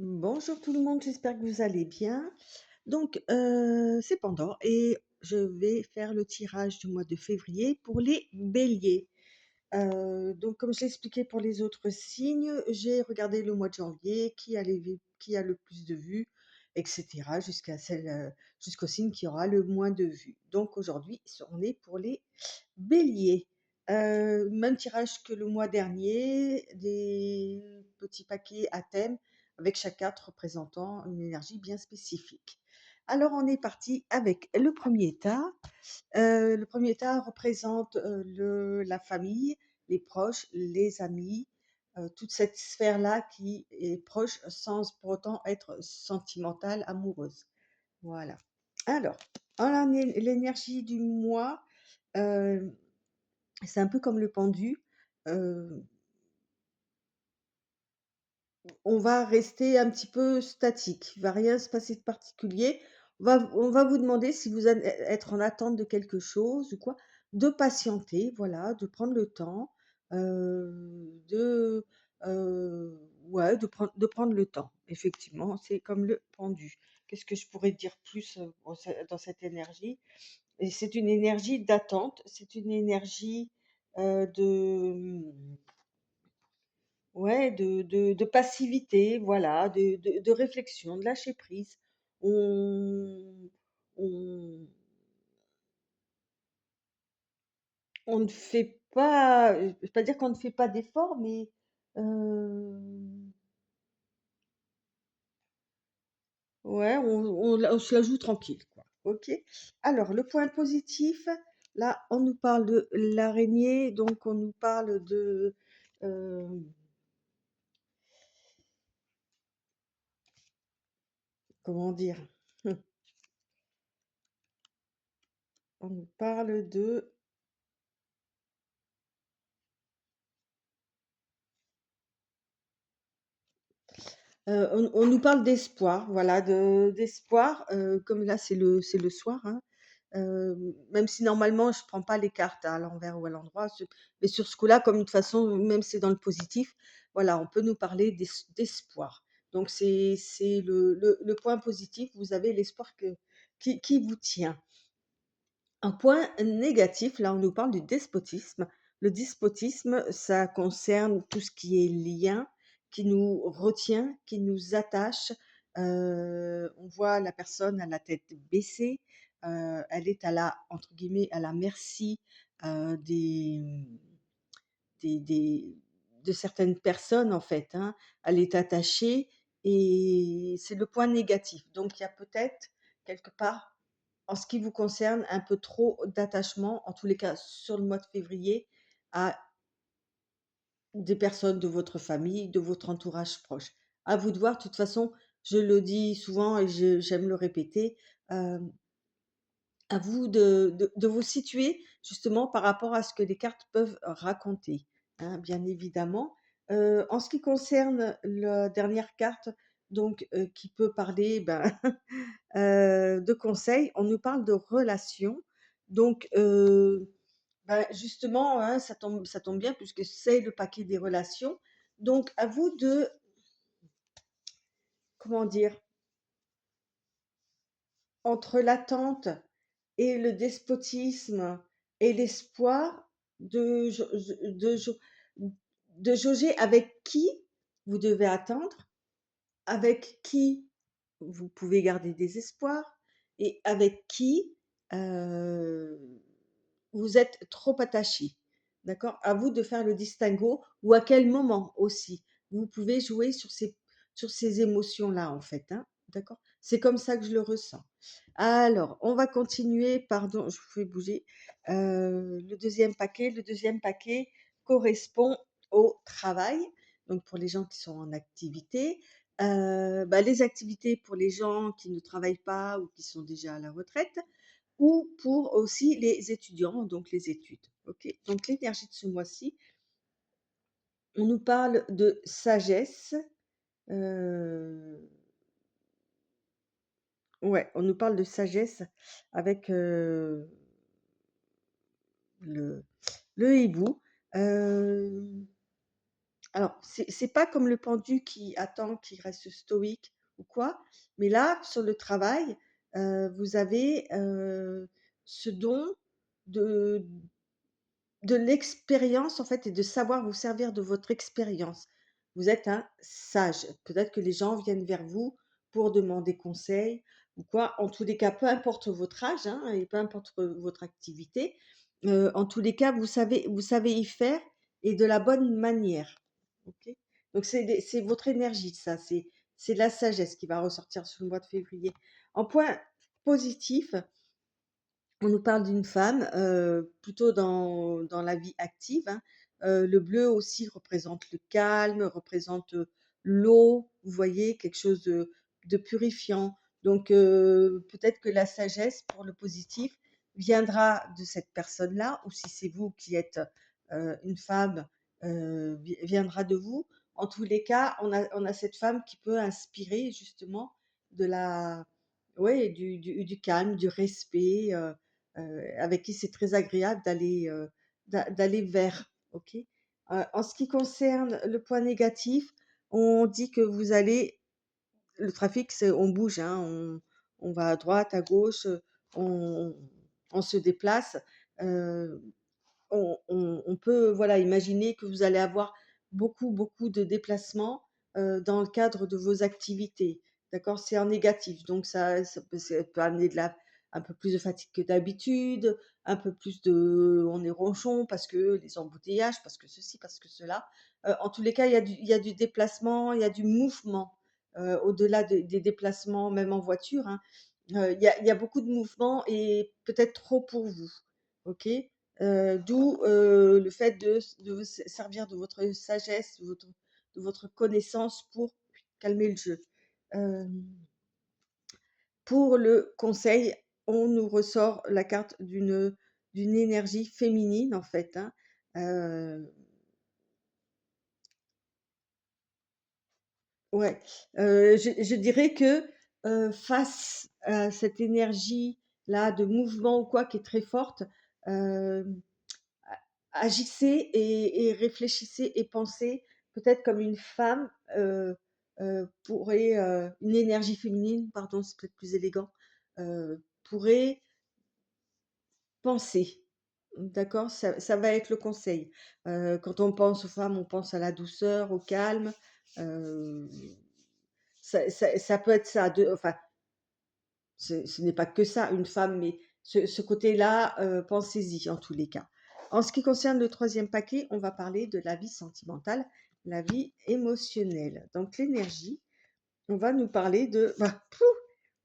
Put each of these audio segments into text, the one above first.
Bonjour tout le monde, j'espère que vous allez bien. Donc, c'est Pandore et je vais faire le tirage du mois de février pour les béliers. Donc, comme je l'ai expliqué pour les autres signes, j'ai regardé le mois de janvier, qui a le plus de vues, etc., jusqu'au signe qui aura le moins de vues. Donc, aujourd'hui, on est pour les béliers. Même tirage que le mois dernier, des petits paquets à thème avec chaque carte représentant une énergie bien spécifique. Alors, on est parti avec le premier état. Le premier état représente la famille, les proches, les amis, toute cette sphère-là qui est proche sans pour autant être sentimentale, amoureuse. Voilà. Alors, l'énergie du mois, euh, c'est un peu comme le pendu. euh, on va rester un petit peu statique, il va rien se passer de particulier. On va vous demander si vous allez être en attente de quelque chose ou quoi, de patienter, voilà, de prendre le temps, de, ouais, de prendre le temps. Effectivement, c'est comme le pendu. Qu'est-ce que je pourrais dire plus dans cette énergie? Et c'est une énergie d'attente, c'est une énergie de ouais, de passivité, voilà, de réflexion, de lâcher prise. On on on ne fait pas, je vais pas dire qu'on ne fait pas d'efforts, mais, ouais, on se la joue tranquille, quoi. OK? Alors le point positif, là, on nous parle de l'araignée, donc on nous parle de, hem, comment dire? On nous parle de on nous parle d'espoir, voilà, d'espoir, comme là c'est le soir, hein, même si normalement je prends pas les cartes à l'envers ou à l'endroit, mais sur ce coup-là, comme de toute façon, même c'est dans le positif, voilà, on peut nous parler d'espoir. Donc c'est le point positif, vous avez l'espoir qui vous tient. Un point négatif, là, on nous parle du despotisme. Le despotisme, ça concerne tout ce qui est lien, qui nous retient, qui nous attache. On voit la personne à la tête baissée, elle est entre guillemets, à la merci des de certaines personnes, en fait, hein. Elle est attachée et c'est le point négatif. Donc, il y a peut-être quelque part en ce qui vous concerne, un peu trop d'attachement, en tous les cas sur le mois de février, à des personnes de votre famille, de votre entourage proche. À vous de voir, de toute façon, je le dis souvent et j'aime le répéter, hem, à vous de vous situer justement par rapport à ce que les cartes peuvent raconter, hein, bien évidemment. En ce qui concerne la dernière carte, donc qui peut parler, ben, de conseils, on nous parle de relations. Donc, bah, justement, hein, ça tombe bien puisque c'est le paquet des relations. Donc, à vous de, comment dire, entre l'attente et le despotisme et l'espoir de, de, de jauger avec qui vous devez attendre, avec qui vous pouvez garder des espoirs et avec qui vous êtes trop attaché. D'accord? À vous de faire le distinguo ou à quel moment aussi vous pouvez jouer sur ces émotions-là, en fait, hein. D'accord? C'est comme ça que je le ressens. Alors, on va continuer. Pardon, je vous fais bouger. Le deuxième paquet. Le deuxième paquet correspond au travail. Donc, pour les gens qui sont en activité, bah, les activités pour les gens qui ne travaillent pas ou qui sont déjà à la retraite, ou pour aussi les étudiants, donc les études. OK? Donc l'énergie de ce mois-ci, on nous parle de sagesse, heu, ouais, on nous parle de sagesse avec, le le hibou. Hem, Alors, c'est pas comme le pendu qui attend, qui reste stoïque ou quoi, mais là, sur le travail, vous avez, ce don de l'expérience, en fait, et de savoir vous servir de votre expérience. Vous êtes un sage. Peut-être que les gens viennent vers vous pour demander conseil ou quoi. En tous les cas, peu importe votre âge, hein, et peu importe votre activité, en tous les cas, vous savez y faire et de la bonne manière. OK? Donc c'est votre énergie, ça, c'est la sagesse qui va ressortir sur le mois de février. En point positif, on nous parle d'une femme, plutôt dans la vie active, hein. Le bleu aussi représente le calme, représente, l'eau, vous voyez? Quelque chose de purifiant. Donc peut-être que la sagesse, pour le positif, viendra de cette personne-là, ou si c'est vous qui êtes, une femme, viendra de vous. En tous les cas, on a cette femme qui peut inspirer justement de la ouais, du calme, du respect, avec qui c'est très agréable d'aller vers, OK? En ce qui concerne le point négatif, on dit que vous allez le trafic, c'est on bouge, hein, on va à droite, à gauche, on on se déplace, heu on peut, voilà, imaginer que vous allez avoir beaucoup, beaucoup de déplacements, dans le cadre de vos activités. D'accord? C'est en négatif, donc ça peut amener un peu plus de fatigue que d'habitude, un peu plus de on est ronchon parce que les embouteillages, parce que ceci, parce que cela. En tous les cas, il y a du déplacement, il y a du mouvement, au-delà des déplacements, même en voiture, hein. Il y a beaucoup de mouvements et peut-être trop pour vous. OK? D'où, le fait de vous servir de votre sagesse, de votre connaissance pour calmer le jeu. Hem, pour le conseil, on nous ressort la carte d'une énergie féminine, en fait, hein. Heu, ouais, je dirais que, face à cette énergie-là de mouvement ou quoi qui est très forte, hem agissez et réfléchissez et pensez peut-être comme une femme, pourrait, une énergie féminine, pardon, c'est peut-être plus élégant, pourrait penser. D'accord? Ça va être le conseil. Quand on pense aux femmes, on pense à la douceur, au calme, heu, ça peut être ça, enfin, ce n'est pas que ça, une femme, mais ce côté-là, pensez-y en tous les cas. En ce qui concerne le troisième paquet, on va parler de la vie sentimentale, la vie émotionnelle. Donc l'énergie, on va nous parler de bah, pouf,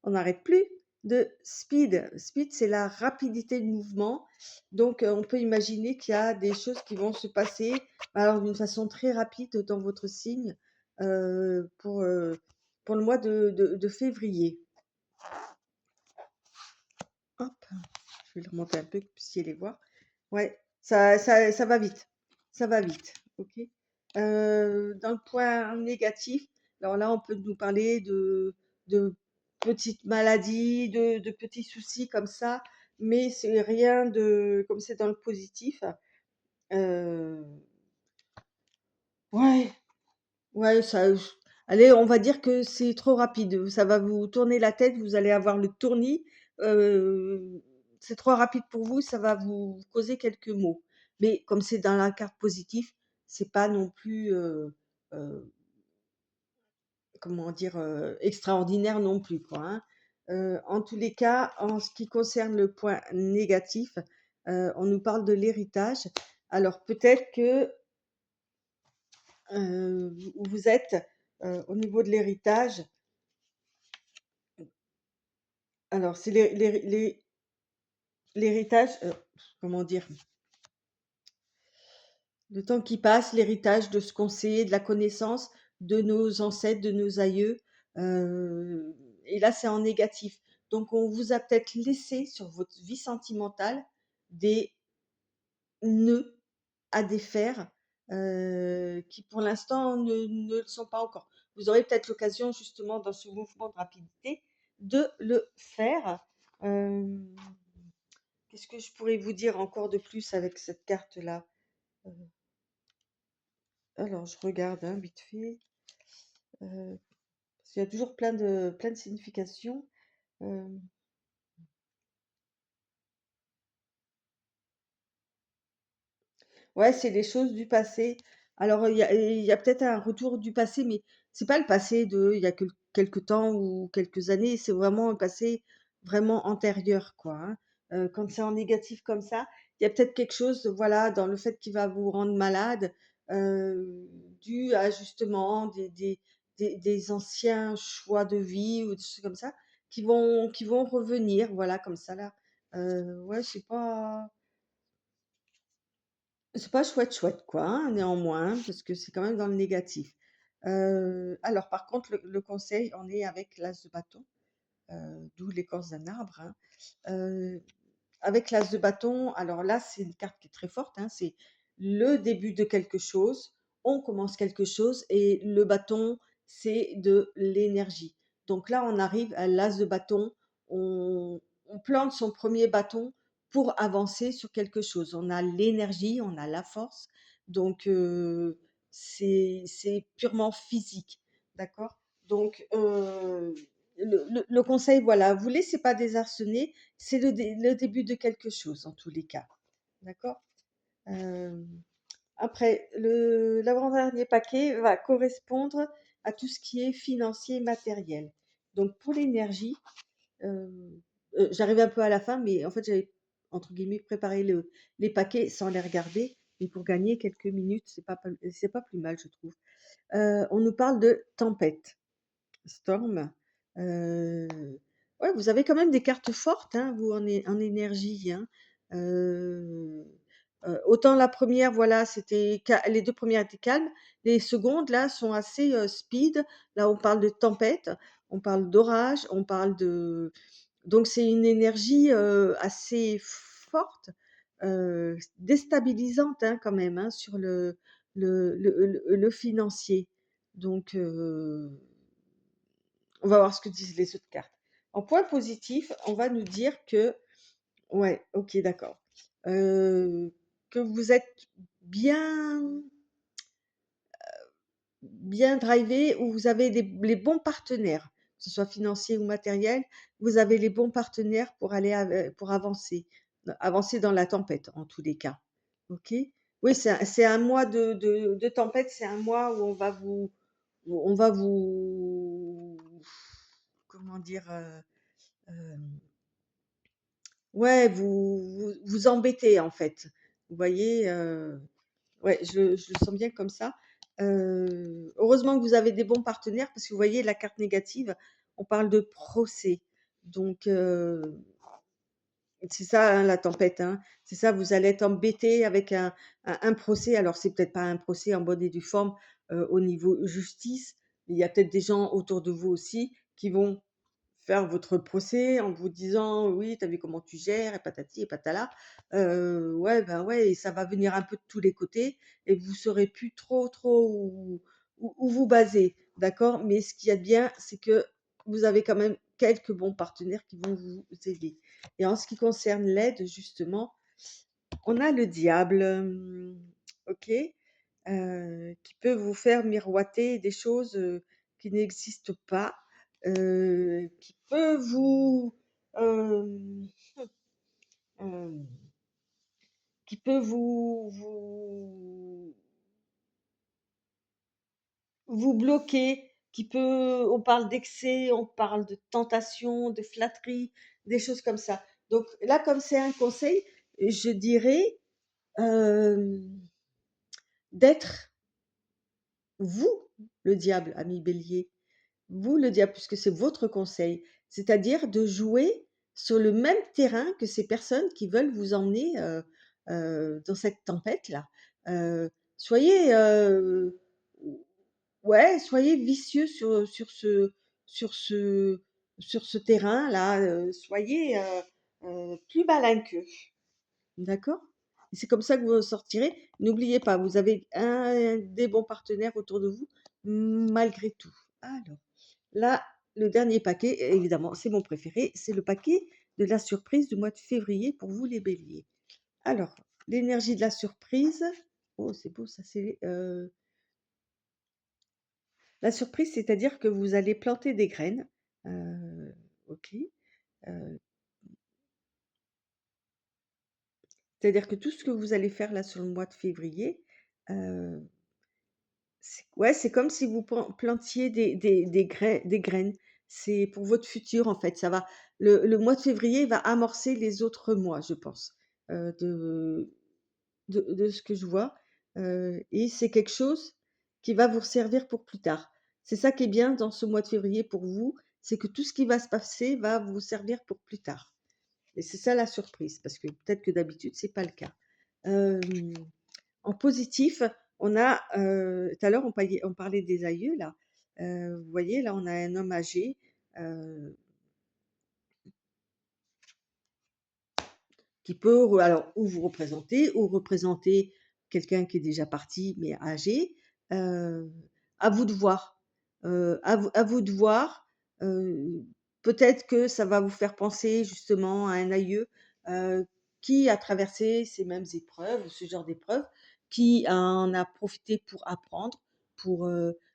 on n'arrête plus, de speed. Speed, c'est la rapidité de mouvement. Donc on peut imaginer qu'il y a des choses qui vont se passer, alors d'une façon très rapide dans votre signe, pour le mois de février. Hop, je vais le remonter un peu que vous puissiez les voir. Ouais, ça va vite. Ça va vite, OK? Dans le point négatif, alors là, on peut nous parler de petites maladies, de petits soucis comme ça, mais c'est rien de comme c'est dans le positif, heu, ouais. Ouais, allez, on va dire que c'est trop rapide. Ça va vous tourner la tête, vous allez avoir le tournis. C'est trop rapide pour vous, ça va vous causer quelques maux. Mais comme c'est dans la carte positive, c'est pas non plus, heu, comment dire? Extraordinaire non plus, quoi, hein. En tous les cas, en ce qui concerne le point négatif, on nous parle de l'héritage. Alors peut-être que vous êtes, au niveau de l'héritage, alors c'est l'héritage, comment dire? Le temps qui passe, l'héritage de ce qu'on sait, de la connaissance de nos ancêtres, de nos aïeux, et là, c'est en négatif. Donc on vous a peut-être laissé sur votre vie sentimentale des nœuds à défaire, qui pour l'instant ne le sont pas encore. Vous aurez peut-être l'occasion justement dans ce mouvement de rapidité de le faire. Hem, qu'est-ce que je pourrais vous dire encore de plus avec cette carte-là? Heu Alors je regarde, hein, vite fait, parce qu'il y a toujours plein de significations. Hem, ouais, c'est des choses du passé. Alors, il y a peut-être un retour du passé, mais c'est pas le passé de il y a quelque temps ou quelques années, c'est vraiment un passé vraiment antérieur, quoi, hein. Quand c'est en négatif comme ça, il y a peut-être quelque chose, voilà, dans le fait qu'il va vous rendre malade, heu, dû à justement des anciens choix de vie ou des choses comme ça, qui vont revenir, voilà, comme ça là. Ouais, c'est pas chouette, chouette, quoi, hein, néanmoins, parce que c'est quand même dans le négatif. Alors par contre, le conseil, on est avec l'as de bâton, d'où l'écorce d'un arbre, hein. Heu, Avec l'as de bâton, alors là, c'est une carte qui est très forte, hein, c'est le début de quelque chose. On commence quelque chose et le bâton, c'est de l'énergie. Donc là, on arrive à l'as de bâton, on plante son premier bâton pour avancer sur quelque chose. On a l'énergie, on a la force, donc c'est purement physique, d'accord? Donc le conseil, voilà, vous laissez pas désarçonner, c'est le début de quelque chose en tous les cas. D'accord? Hem, Après l'avant-dernier paquet va correspondre à tout ce qui est financier et matériel. Donc pour l'énergie, hem, j'arrive un peu à la fin, mais en fait, j'avais entre guillemets «préparé» les paquets sans les regarder, mais pour gagner quelques minutes, c'est pas plus mal, je trouve. On nous parle de tempête. Storm. Heu, ouais, vous avez quand même des cartes fortes, hein, vous en énergie, hein. Heu Autant la première, voilà, c'était ca les 2 premières étaient calmes, les secondes là sont assez, speed. Là, on parle de tempête, on parle d'orage, on parle de donc c'est une énergie, assez forte, déstabilisante, hein, quand même, hein, sur le financier. Donc on va voir ce que disent les autres cartes. En point positif, on va nous dire que ouais, OK, d'accord, heu, que vous êtes bien bien drivé, ou vous avez les bons partenaires, que ce soit financier ou matériel, vous avez les bons partenaires pour aller pour avancer dans la tempête, en tous les cas. OK? Oui, c'est un mois de tempête, c'est un mois où on va vous comment dire? Hem, ouais, vous embêter, en fait. Vous voyez? Ouais, je le sens bien comme ça. Heureusement que vous avez des bons partenaires, parce que vous voyez la carte négative, on parle de procès. Donc c'est ça, hein, la tempête, hein. C'est ça, vous allez être embêté avec un procès. Alors c'est peut-être pas un procès en bonne et due forme, au niveau justice, mais il y a peut-être des gens autour de vous aussi qui vont faire votre procès en vous disant: «Oui, tu as vu comment tu gères et patati et patala». Ouais, ben, ouais, et ça va venir un peu de tous les côtés et vous saurez plus trop où vous baser, d'accord? Mais ce qu'il y a de bien, c'est que vous avez quand même quelques bons partenaires qui vont vous aider. Et en ce qui concerne l'aide, justement, on a le diable, OK? Qui peut vous faire miroiter des choses, qui n'existent pas, qui peut hem, hem, qui peut vous bloquer, qui peut on parle d'excès, on parle de tentation, de flatterie, des choses comme ça. Donc là, comme c'est un conseil, je dirais, hem, d'être vous, le diable, ami Bélier. Vous, le diable, puisque c'est votre conseil, c'est-à-dire de jouer sur le même terrain que ces personnes qui veulent vous emmener, dans cette tempête-là. Soyez, ouais, soyez vicieux sur ce sur ce terrain-là, soyez, plus malin qu'eux. D'accord? Et c'est comme ça que vous en sortirez. N'oubliez pas, vous avez des bons partenaires autour de vous, malgré tout. Alors, là, le dernier paquet, évidemment, c'est mon préféré, c'est le paquet de la surprise du mois de février pour vous les béliers. Alors, l'énergie de la surprise, oh, c'est beau ça, La surprise, c'est-à-dire que vous allez planter des graines, OK, heu, c'est-à-dire que tout ce que vous allez faire là sur le mois de février, heu, c'est ouais, c'est comme si vous plantiez des graines. C'est pour votre futur, en fait. Ça va le mois de février va amorcer les autres mois, je pense, de de ce que je vois, et c'est quelque chose qui va vous servir pour plus tard. C'est ça qui est bien dans ce mois de février pour vous, c'est que tout ce qui va se passer va vous servir pour plus tard et c'est ça la surprise parce que peut-être que d'habitude c'est pas le cas. Hem, En positif, on a, tout à l'heure on parlait des aïeux là, vous voyez là on a un homme âgé, heu qui peut alors ou vous représenter ou représenter quelqu'un qui est déjà parti mais âgé, heu, à vous de voir, à vous de voir, heu, peut-être que ça va vous faire penser justement à un aïeux, heu, qui a traversé ces mêmes épreuves ou ce genre d'épreuves, qui en a profité pour apprendre, pour,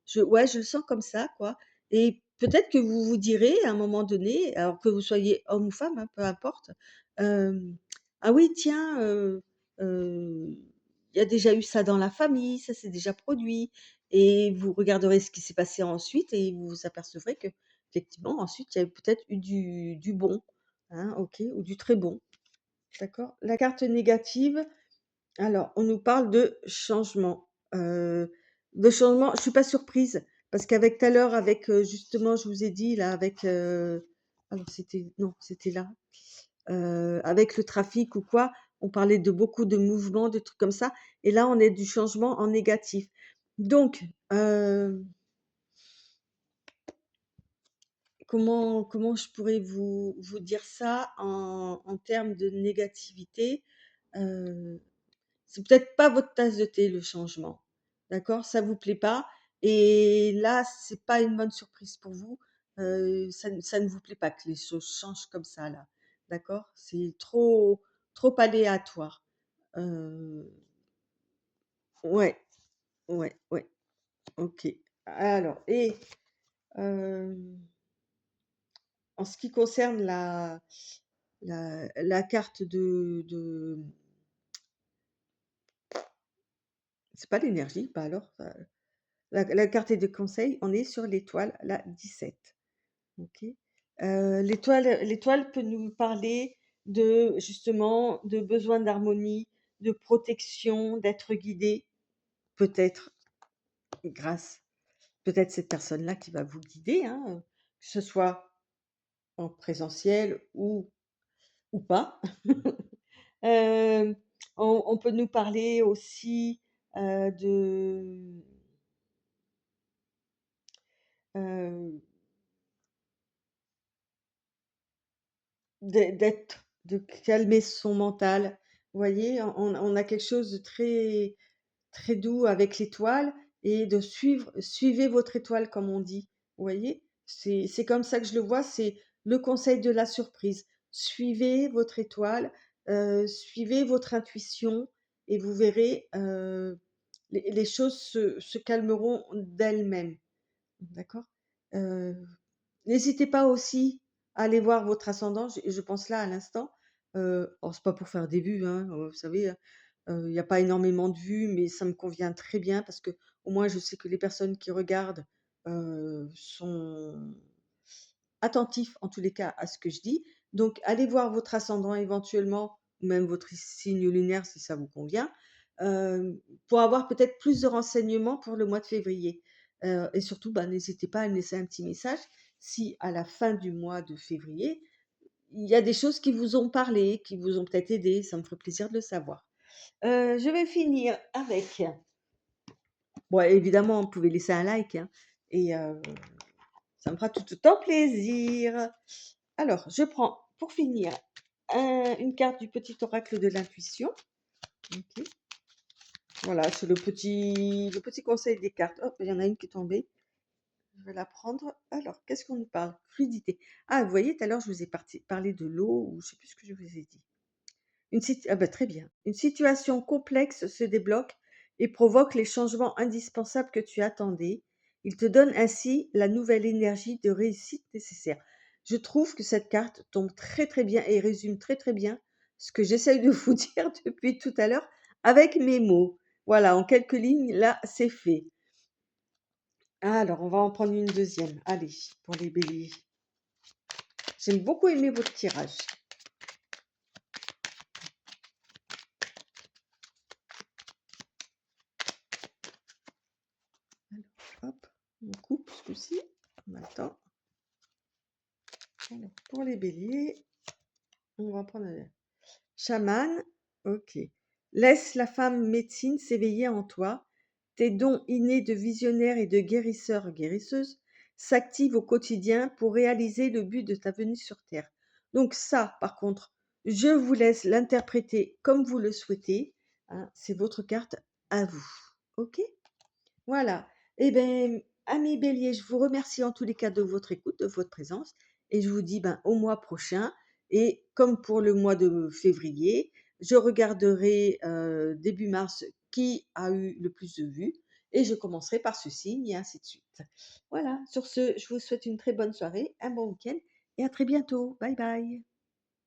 je le sens comme ça quoi et peut-être que vous vous direz à un moment donné, alors que vous soyez homme ou femme, hein, peu importe, hem ah oui, tiens, il y a déjà eu ça dans la famille, ça s'est déjà produit et vous regarderez ce qui s'est passé ensuite et vous vous apercevrez qu'effectivement ensuite il y a peut-être eu du bon, hein, OK, ou du très bon, d'accord? La carte négative, alors on nous parle de changement, je suis pas surprise parce qu'avec tout à l'heure avec, justement je vous ai dit là avec, alors c'était non, c'était là. Avec le trafic ou quoi, on parlait de beaucoup de mouvements, de trucs comme ça et là, on est du changement en négatif. Donc, comment je pourrais vous dire ça en termes de négativité? Heu, c'est peut-être pas votre tasse de thé, le changement, d'accord? Ça vous plaît pas et là, c'est pas une bonne surprise pour vous, ça ne vous plaît pas que les choses changent comme ça là, d'accord? C'est trop aléatoire. Heu, ouais, ouais, OK. Alors et hem, en ce qui concerne la carte de c'est pas l'énergie, bah alors, la carte des conseils, on est sur l'étoile, la 17. OK. L'étoile peut nous parler de justement, de besoin d'harmonie, de protection, d'être guidé, peut-être grâce peut-être cette personne-là qui va vous guider, hein, que ce soit en présentiel ou pas. Hem, on peut nous parler aussi, de, heu, de calmer son mental. Vous voyez? On a quelque chose de très doux avec l'étoile et de suivez votre étoile comme on dit, vous voyez? C'est comme ça que je le vois, c'est le conseil de la surprise. Suivez votre étoile, suivez votre intuition et vous verrez, les choses se calmeront d'elles-mêmes, d'accord? Heu N'hésitez pas aussi à aller voir votre ascendant, je pense là à l'instant, alors c'est pas pour faire des vues, hein, vous savez, il y a pas énormément de vues, mais ça me convient très bien parce que au moins je sais que les personnes qui regardent, sont attentifs en tous les cas à ce que je dis. Donc allez voir votre ascendant éventuellement, ou même votre signe lunaire si ça vous convient, pour avoir peut-être plus de renseignements pour le mois de février. Et surtout, bah, n'hésitez pas à me laisser un petit message si à la fin du mois de février, il y a des choses qui vous ont parlé, qui vous ont peut-être aidé, ça me ferait plaisir de le savoir. Je vais finir avec bon évidemment, vous pouvez laisser un like, hein, et ça me fera tout autant plaisir. Alors, je prends pour finir une carte du petit oracle de l'intuition. OK. Voilà, c'est le petit conseil des cartes. Hop, il y en a une qui est tombée. Je vais la prendre. Alors, qu'est-ce qu'on nous parle? Fluidité. Ah, vous voyez, tout à l'heure, je vous ai parlé de l'eau ou je sais plus ce que je vous ai dit. Ah bah, très bien. Une situation complexe se débloque et provoque les changements indispensables que tu attendais. Il te donne ainsi la nouvelle énergie de réussite nécessaire. Je trouve que cette carte tombe très, très bien et résume très, très bien ce que j'essaye de vous dire depuis tout à l'heure avec mes mots. Voilà, en quelques lignes, là, c'est fait. Alors, on va en prendre une deuxième. Allez, pour les béliers. J'ai beaucoup aimé votre tirage. Alors, hop, on coupe ce coup-ci. Maintenant, alors, pour les béliers, on va prendre un chaman. Ok. Laisse la femme médecine s'éveiller en toi. Tes dons innés de visionnaire et de guérisseur-guérisseuse s'activent au quotidien pour réaliser le but de ta venue sur Terre. Donc ça, par contre, je vous laisse l'interpréter comme vous le souhaitez, hein. C'est votre carte à vous. Ok? Voilà. Eh bien, amis bélier, je vous remercie en tous les cas de votre écoute, de votre présence, et je vous dis ben, au mois prochain. Et comme pour le mois de février, je regarderai début mars qui a eu le plus de vues, et je commencerai par ce signe, et ainsi de suite. Voilà. Sur ce, je vous souhaite une très bonne soirée, un bon week-end, et à très bientôt. Bye bye.